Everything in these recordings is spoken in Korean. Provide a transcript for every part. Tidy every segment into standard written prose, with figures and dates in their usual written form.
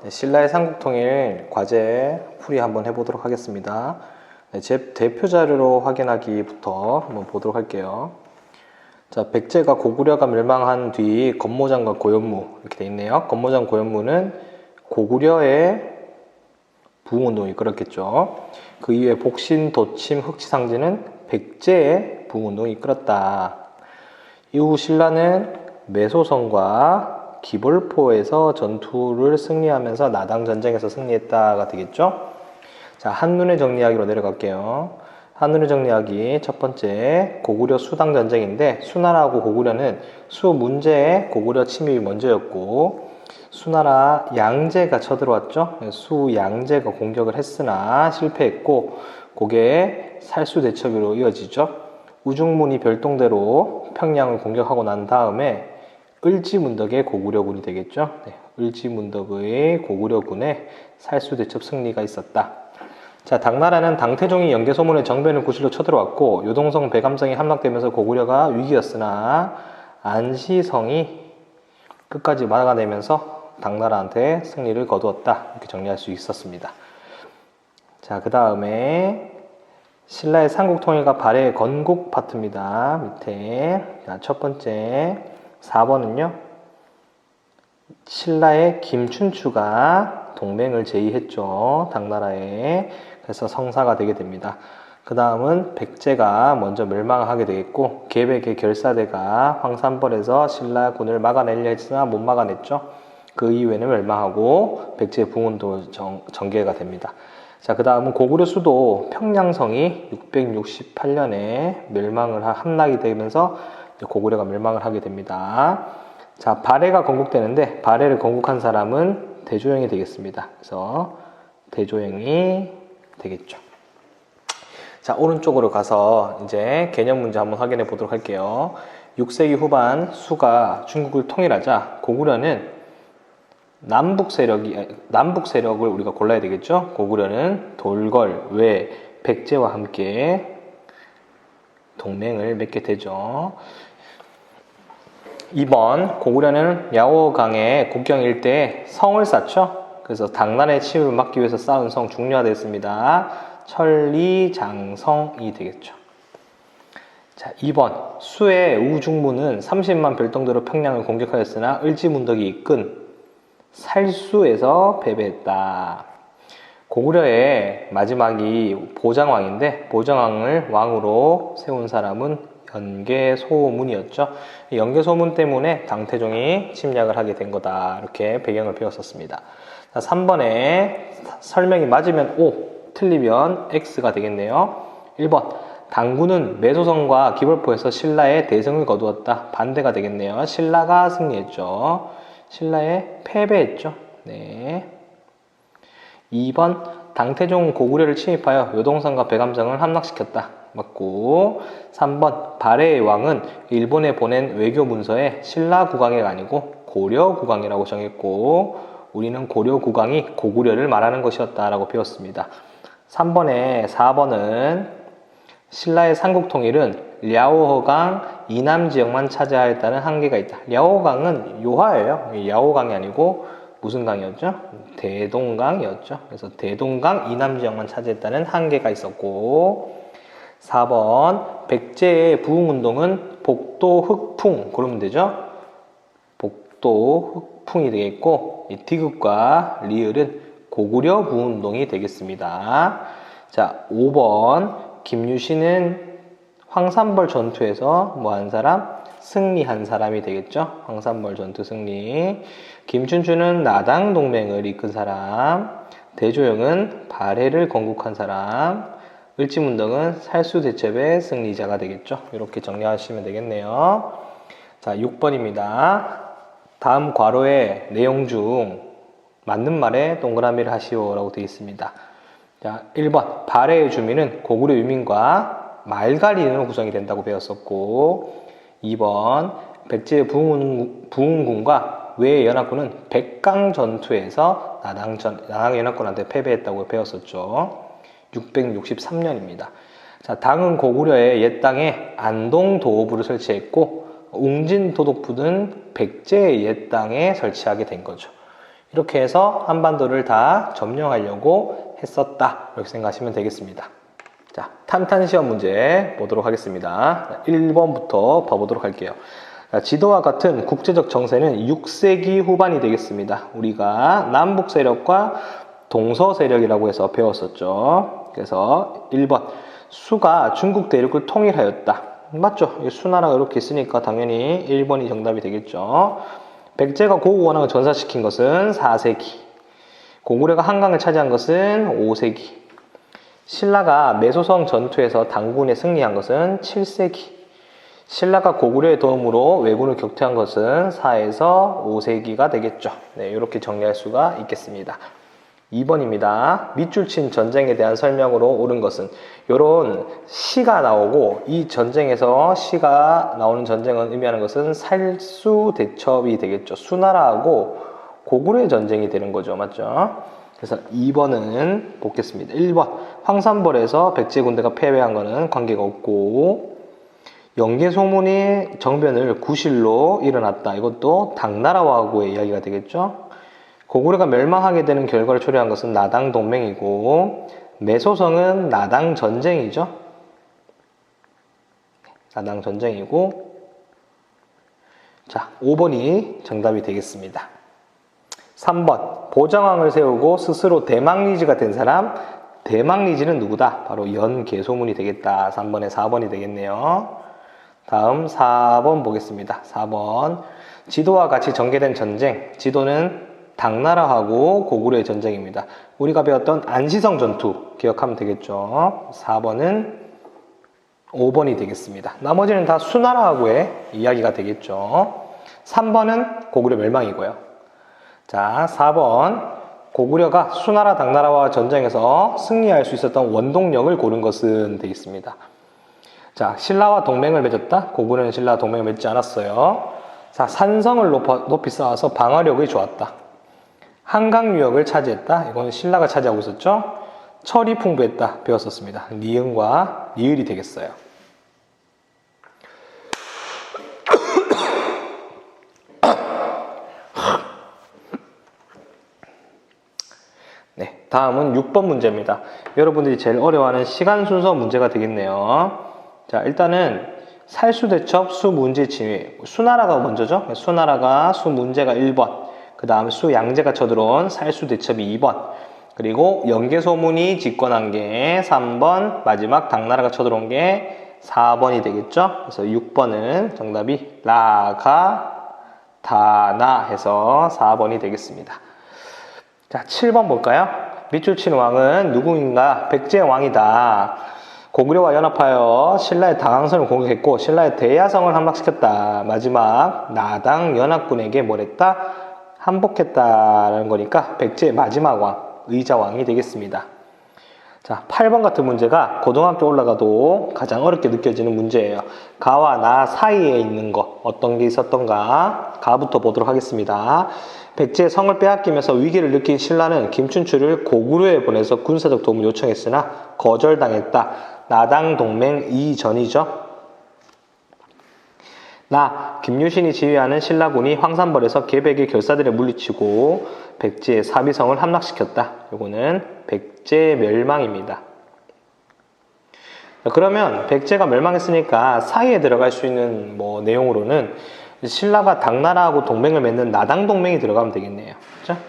신라의 삼국통일 과제 풀이 한번 해보도록 하겠습니다. 제 대표 자료로 확인하기부터 한번 보도록 할게요. 자, 백제가 고구려가 멸망한 뒤 건모장과 고현무 이렇게 돼 있네요. 건모장 고현무는 고구려의 부흥운동이 이끌었겠죠. 그 이후에 복신, 도침, 흑치상제는 백제의 부흥운동이 이끌었다. 이후 신라는 매소성과 기벌포에서 전투를 승리하면서 나당 전쟁에서 승리했다가 되겠죠. 자, 한눈에 정리하기로 내려갈게요. 한눈에 정리하기 첫 번째 고구려 수당 전쟁인데 수나라하고 고구려는 수 문제에 고구려 침입이 먼저였고 수나라 양제가 쳐들어왔죠. 수 양제가 공격을 했으나 실패했고 그게 살수대첩으로 이어지죠. 우중문이 별동대로 평양을 공격하고 난 다음에 을지문덕의 고구려군이 되겠죠. 을지문덕의 고구려군에 살수대첩 승리가 있었다. 자, 당나라는 당태종이 연개소문의 정변을 구실로 쳐들어왔고 요동성, 배감성이 함락되면서 고구려가 위기였으나 안시성이 끝까지 막아내면서 당나라한테 승리를 거두었다. 이렇게 정리할 수 있었습니다. 자, 그 다음에 신라의 삼국통일과 발해의 건국 파트입니다. 밑에 자, 첫 번째 4번은요. 신라의 김춘추가 동맹을 제의했죠. 당나라에. 그래서 성사가 되게 됩니다. 그 다음은 백제가 먼저 멸망하게 되겠고 계백의 결사대가 황산벌에서 신라군을 막아내려 했으나 못 막아냈죠. 그 이후에는 멸망하고 백제의 부흥운동이 전개가 됩니다. 자, 그 다음은 고구려 수도 평양성이 668년에 함락이 되면서 고구려가 멸망을 하게 됩니다. 자, 발해가 건국되는데 발해를 건국한 사람은 대조영이 되겠습니다. 그래서 대조영이 되겠죠. 자, 오른쪽으로 가서 이제 개념 문제 한번 확인해 보도록 할게요. 6세기 후반 수가 중국을 통일하자 고구려는 남북 세력을 우리가 골라야 되겠죠. 고구려는 돌걸, 외, 백제와 함께 동맹을 맺게 되죠. 2번 고구려는 야오강의 국경 일대에 성을 쌓죠. 그래서 당나라의 침입을 막기 위해서 쌓은 성 중요하겠습니다. 천리장성이 되겠죠. 자, 2번 수의 우중무는 30만 별동대로 평양을 공격하였으나 을지문덕이 이끈 살수에서 패배했다. 고구려의 마지막이 보장왕인데 보장왕을 왕으로 세운 사람은 연개소문이었죠. 연개소문 때문에 당태종이 침략을 하게 된 거다. 이렇게 배경을 배웠었습니다. 자, 3번에 설명이 맞으면 O, 틀리면 X가 되겠네요. 1번 당군은 매소성과 기벌포에서 신라의 대승을 거두었다. 반대가 되겠네요. 신라가 승리했죠. 신라에 패배했죠. 네. 2번 당태종 고구려를 침입하여 요동성과 배감성을 함락시켰다. 맞고 3번 발해의 왕은 일본에 보낸 외교 문서에 신라 국왕이 아니고 고려 국왕이라고 정했고 우리는 고려 국왕이 고구려를 말하는 것이었다라고 배웠습니다. 4번은 신라의 삼국통일은 랴오허강 이남 지역만 차지하였다는 한계가 있다. 랴오강은 요하예요. 야오강이 아니고 무슨 강이었죠? 대동강이었죠. 그래서 대동강 이남 지역만 차지했다는 한계가 있었고 4번 백제의 부흥운동은 복도 흑풍 그러면 되죠. 복도 흑풍이 되겠고 이 디귿과 리을은 고구려 부흥운동이 되겠습니다. 자, 5번 김유신은 황산벌 전투에서 뭐 한 사람? 승리한 사람이 되겠죠. 황산벌 전투 승리. 김춘추는 나당 동맹을 이끈 사람. 대조영은 발해를 건국한 사람. 을지문덕은 살수대첩의 승리자가 되겠죠. 이렇게 정리하시면 되겠네요. 자, 6번입니다. 다음 괄호의 내용 중 맞는 말에 동그라미를 하시오라고 되어 있습니다. 자, 1번 발해의 주민은 고구려 유민과 말갈이인으로 구성이 된다고 배웠었고 2번 백제의 부흥군과 외의 연합군은 백강 전투에서 나당 연합군한테 패배했다고 배웠었죠. 663년입니다. 자, 당은 고구려의 옛 땅에 안동 도호부를 설치했고 웅진 도독부는 백제의 옛 땅에 설치하게 된 거죠. 이렇게 해서 한반도를 다 점령하려고 했었다. 이렇게 생각하시면 되겠습니다. 자, 탄탄시험 문제 보도록 하겠습니다. 1번부터 봐보도록 할게요. 자, 지도와 같은 국제적 정세는 6세기 후반이 되겠습니다. 우리가 남북 세력과 동서 세력이라고 해서 배웠었죠. 그래서 1번, 수가 중국 대륙을 통일하였다. 맞죠? 수나라가 이렇게 있으니까 당연히 1번이 정답이 되겠죠. 백제가 고구 원왕을 전사시킨 것은 4세기. 고구려가 한강을 차지한 것은 5세기. 신라가 매소성 전투에서 당군에 승리한 것은 7세기. 신라가 고구려의 도움으로 왜군을 격퇴한 것은 4에서 5세기가 되겠죠. 네, 이렇게 정리할 수가 있겠습니다. 2번입니다. 밑줄 친 전쟁에 대한 설명으로 옳은 것은, 요런 시가 나오고 이 전쟁에서 시가 나오는 전쟁은 의미하는 것은 살수대첩이 되겠죠. 수나라하고 고구려의 전쟁이 되는 거죠. 맞죠? 그래서 2번은 보겠습니다. 1번, 황산벌에서 백제 군대가 패배한 것은 관계가 없고, 영계소문이 정변을 구실로 일어났다. 이것도 당나라와의 이야기가 되겠죠. 고구려가 멸망하게 되는 결과를 초래한 것은 나당 동맹이고, 매소성은 나당 전쟁이죠. 나당 전쟁이고, 자, 5번이 정답이 되겠습니다. 3번, 보정왕을 세우고 스스로 대망리지가 된 사람, 대망리지는 누구다? 바로 연계소문이 되겠다. 3번에 4번이 되겠네요. 다음 4번 보겠습니다. 4번, 지도와 같이 전개된 전쟁. 지도는 당나라하고 고구려의 전쟁입니다. 우리가 배웠던 안시성 전투 기억하면 되겠죠. 4번은 5번이 되겠습니다. 나머지는 다 수나라하고의 이야기가 되겠죠. 3번은 고구려 멸망이고요. 자, 4번, 고구려가 수나라 당나라와 전쟁에서 승리할 수 있었던 원동력을 고른 것은 되겠습니다. 자, 신라와 동맹을 맺었다. 고구려는 신라와 동맹을 맺지 않았어요. 자, 산성을 높이 쌓아서 방어력이 좋았다. 한강 유역을 차지했다. 이거는 신라가 차지하고 있었죠. 철이 풍부했다. 배웠었습니다. 니은과 니을이 되겠어요. 네, 다음은 6번 문제입니다. 여러분들이 제일 어려워하는 시간 순서 문제가 되겠네요. 자, 일단은 살수대첩, 수문제지위. 수나라가 먼저죠. 수나라가 수문제가 1번. 그 다음에 수양제가 쳐들어온 살수대첩이 2번. 그리고 연계소문이 집권한 게 3번. 마지막 당나라가 쳐들어온 게 4번이 되겠죠. 그래서 6번은 정답이 라가 다나 해서 4번이 되겠습니다. 자, 7번 볼까요? 밑줄 친 왕은 누구인가? 백제 왕이다. 고구려와 연합하여 신라의 당항선을 공격했고 신라의 대야성을 함락시켰다. 마지막 나당 연합군에게 뭘 했다? 항복했다라는 거니까 백제의 마지막 왕, 의자왕이 되겠습니다. 자, 8번 같은 문제가 고등학교 올라가도 가장 어렵게 느껴지는 문제예요. 가와 나 사이에 있는 거 어떤 게 있었던가? 가부터 보도록 하겠습니다. 백제의 성을 빼앗기면서 위기를 느낀 신라는 김춘추를 고구려에 보내서 군사적 도움을 요청했으나 거절당했다. 나당 동맹 이전이죠. 나 김유신이 지휘하는 신라군이 황산벌에서 계백의 결사들을 물리치고 백제의 사비성을 함락시켰다. 요거는 백제 멸망입니다. 그러면 백제가 멸망했으니까 사이에 들어갈 수 있는 내용으로는 신라가 당나라하고 동맹을 맺는 나당 동맹이 들어가면 되겠네요. 그렇죠?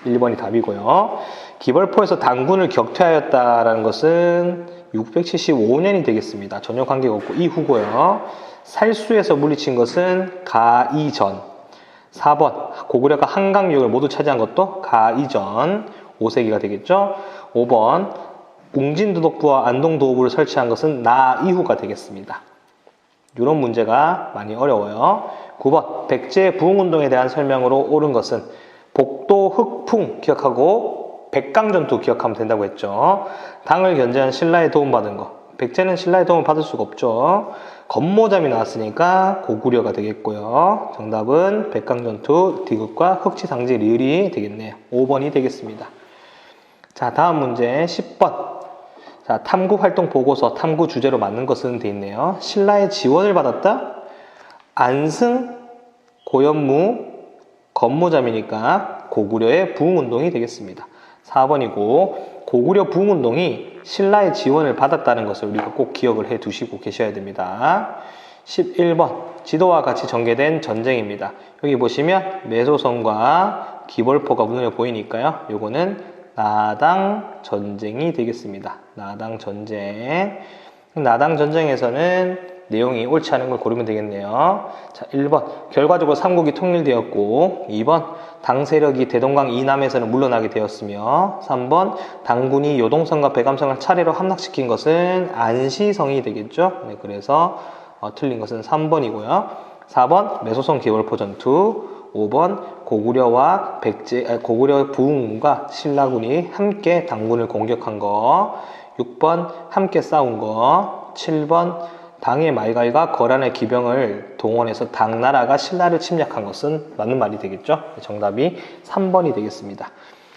1번이 답이고요. 기벌포에서 당군을 격퇴하였다라는 것은 675년이 되겠습니다. 전혀 관계가 없고 이후고요. 살수에서 물리친 것은 가이전. 4번, 고구려가 한강 유역을 모두 차지한 것도 가이전. 5세기가 되겠죠. 5번, 웅진도독부와 안동도읍을 설치한 것은 나 이후가 되겠습니다. 이런 문제가 많이 어려워요. 9번, 백제 부흥운동에 대한 설명으로 옳은 것은 복도 흑풍 기억하고 백강전투 기억하면 된다고 했죠. 당을 견제한 신라의 도움받은 거. 백제는 신라의 도움을 받을 수가 없죠. 건모잠이 나왔으니까 고구려가 되겠고요. 정답은 백강전투, 디귿과 흑치상제 리을이 되겠네요. 5번이 되겠습니다. 자, 다음 문제 10번. 자, 탐구활동 보고서, 탐구 주제로 맞는 것은 돼 있네요. 신라의 지원을 받았다. 안승, 고현무, 건무점이니까 고구려의 부흥운동이 되겠습니다. 4번이고 고구려 부흥운동이 신라의 지원을 받았다는 것을 우리가 꼭 기억을 해 두시고 계셔야 됩니다. 11번 지도와 같이 전개된 전쟁입니다. 여기 보시면 매소성과 기벌포가 눈에 보이니까요. 요거는 나당 전쟁이 되겠습니다. 나당 전쟁. 나당 전쟁에서는 내용이 옳지 않은 걸 고르면 되겠네요. 자, 1번 결과적으로 삼국이 통일되었고 2번 당 세력이 대동강 이남에서는 물러나게 되었으며 3번 당군이 요동성과 배감성을 차례로 함락시킨 것은 안시성이 되겠죠. 네, 그래서 틀린 것은 3번이고요. 4번 매소성 기벌포 전투 5번 고구려 부흥군과 신라군이 함께 당군을 공격한 거 6번 함께 싸운 거 7번 당의 말갈과 거란의 기병을 동원해서 당나라가 신라를 침략한 것은 맞는 말이 되겠죠. 정답이 3번이 되겠습니다.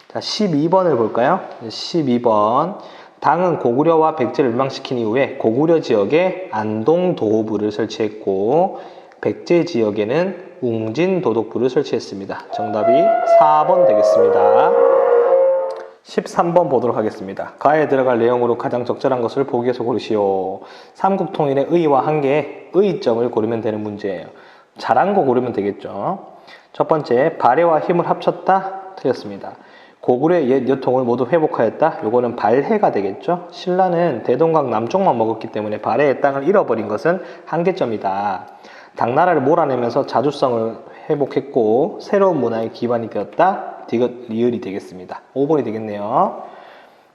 자, 12번을 볼까요? 12번 당은 고구려와 백제를 멸망시킨 이후에 고구려 지역에 안동도호부를 설치했고 백제 지역에는 웅진도독부를 설치했습니다. 정답이 4번 되겠습니다. 13번 보도록 하겠습니다. 가에 들어갈 내용으로 가장 적절한 것을 보기에서 고르시오. 삼국통일의 의와 한계에 의점을 고르면 되는 문제예요. 잘한 거 고르면 되겠죠. 첫 번째, 발해와 힘을 합쳤다. 틀렸습니다. 고구려의 옛 여통을 모두 회복하였다. 요거는 발해가 되겠죠. 신라는 대동강 남쪽만 먹었기 때문에 발해의 땅을 잃어버린 것은 한계점이다. 당나라를 몰아내면서 자주성을 회복했고 새로운 문화의 기반이 되었다. 디귿 리을이 되겠습니다. 5번이 되겠네요.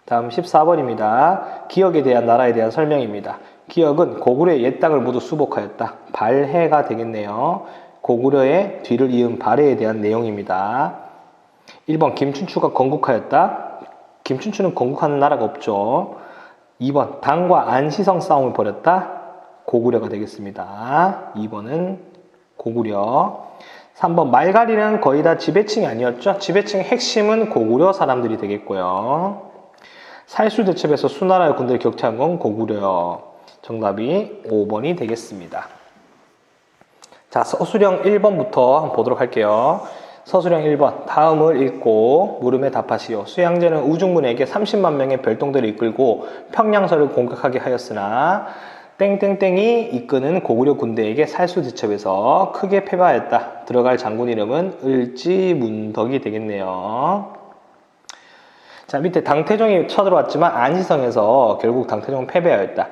다음 14번입니다. 기역에 대한 나라에 대한 설명입니다. 기역은 고구려의 옛 땅을 모두 수복하였다. 발해가 되겠네요. 고구려의 뒤를 이은 발해에 대한 내용입니다. 1번 김춘추가 건국하였다. 김춘추는 건국하는 나라가 없죠. 2번 당과 안시성 싸움을 벌였다. 고구려가 되겠습니다. 2번은 고구려. 3번 말갈이는 거의 다 지배층이 아니었죠. 지배층의 핵심은 고구려 사람들이 되겠고요. 살수대첩에서 수나라의 군대를 격퇴한 건 고구려. 정답이 5번이 되겠습니다. 자, 서술형 1번부터 한번 보도록 할게요. 서술형 1번 다음을 읽고 물음에 답하시오. 수양제는 우중문에게 30만 명의 별동들을 이끌고 평양서를 공격하게 하였으나 땡땡땡이 이끄는 고구려 군대에게 살수대첩에서 크게 패배하였다. 들어갈 장군 이름은 을지문덕이 되겠네요. 자, 밑에 당태종이 쳐들어왔지만 안시성에서 결국 당태종은 패배하였다.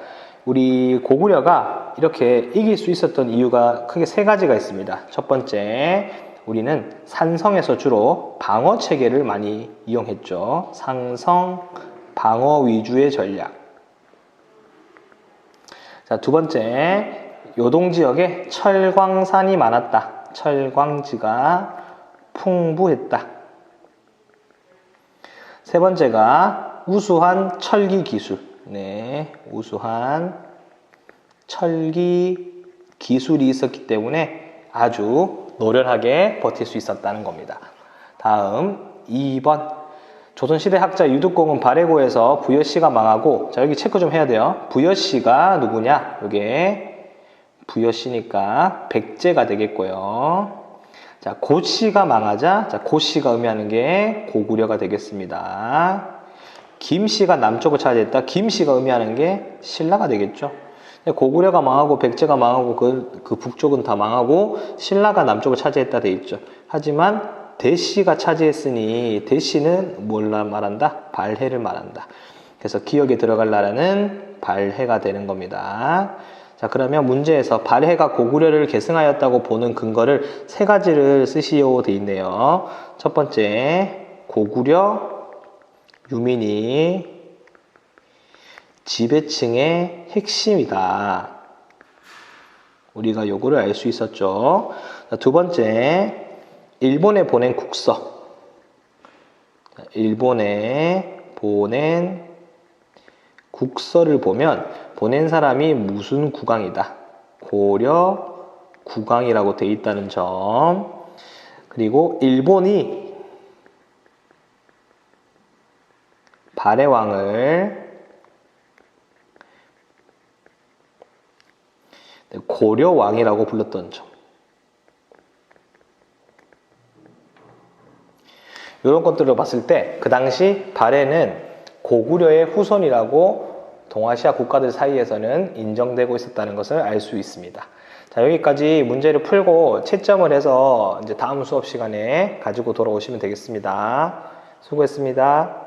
우리 고구려가 이렇게 이길 수 있었던 이유가 크게 세 가지가 있습니다. 첫 번째, 우리는 산성에서 주로 방어 체계를 많이 이용했죠. 상성, 방어 위주의 전략. 자, 두 번째, 요동 지역에 철광산이 많았다. 철광지가 풍부했다. 세 번째가 우수한 철기 기술. 네, 우수한 철기 기술이 있었기 때문에 아주 노련하게 버틸 수 있었다는 겁니다. 다음 2번. 조선시대 학자 유득공은 발해고에서 부여씨가 망하고, 자, 여기 체크 좀 해야 돼요. 부여씨가 누구냐? 이게 부여씨니까 백제가 되겠고요. 자, 고씨가 망하자, 자, 고씨가 의미하는 게 고구려가 되겠습니다. 김씨가 남쪽을 차지했다. 김씨가 의미하는 게 신라가 되겠죠. 고구려가 망하고 백제가 망하고 그 북쪽은 다 망하고 신라가 남쪽을 차지했다 돼 있죠. 하지만 대씨가 차지했으니 대씨는 뭘 말한다? 발해를 말한다. 그래서 기역에 들어갈 나라는 발해가 되는 겁니다. 자, 그러면 문제에서 발해가 고구려를 계승하였다고 보는 근거를 세 가지를 쓰시오 돼 있네요. 첫 번째, 고구려 유민이 지배층의 핵심이다. 우리가 요거를 알 수 있었죠. 자, 두 번째, 일본에 보낸 국서. 일본에 보낸 국서를 보면 보낸 사람이 무슨 국왕이다. 고려 국왕이라고 돼 있다는 점. 그리고 일본이 발해왕을 고려왕이라고 불렀던 점. 이런 것들을 봤을 때 그 당시 발해는 고구려의 후손이라고 동아시아 국가들 사이에서는 인정되고 있었다는 것을 알 수 있습니다. 자, 여기까지 문제를 풀고 채점을 해서 이제 다음 수업 시간에 가지고 돌아오시면 되겠습니다. 수고했습니다.